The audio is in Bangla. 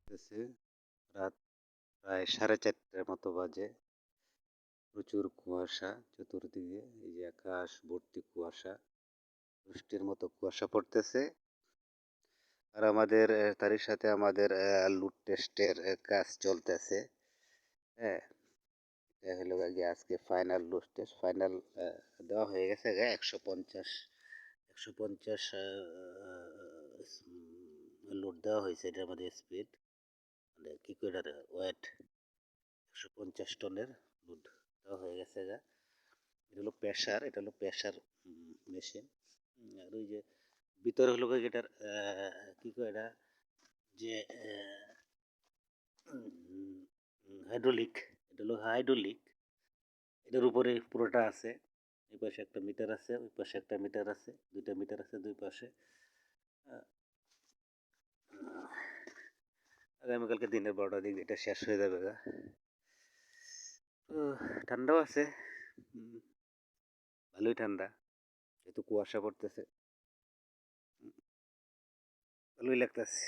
করতেছে। রাত প্রায় 4:30টার মতো বাজে। প্রচুর কুয়াশা চতুর্দিকে। এই যে আকাশ ভর্তি কুয়াশা। বৃষ্টির মতো কুয়াশা পড়তেছে। আর আমাদের তারই সাথে আমাদের লুট টেস্টের কাজ চলতেছে। হ্যাঁ, এটা হলো গিয়ে আজকে ফাইনাল লুট টেস্ট। ফাইনাল দেওয়া হয়ে গেছে 150 লোড দেওয়া হয়েছে। এটার মধ্যে স্পিড মানে কি করে ওয়েট 150 টনের লোড দেওয়া হয়ে গেছে গা। এটা হলো প্রেসার মেশিন। আর ওই যে ভিতরে হলো এটার কি কয় এটা যে হাইড্রোলিক, এটা হলো হাইড্রোলিক। এটার উপরে পুরোটা আছে। এই পাশে একটা মিটার আছে, ওই পাশে একটা মিটার আছে, দুইটা মিটার আছে দুই পাশে। আগামীকালকে দিনের 12টার দিকে এটা শেষ হয়ে যাবে গা। তো ঠান্ডাও আছে, ভালোই ঠান্ডা, যেহেতু কুয়াশা পড়তেছে, ভালোই লাগতেছে।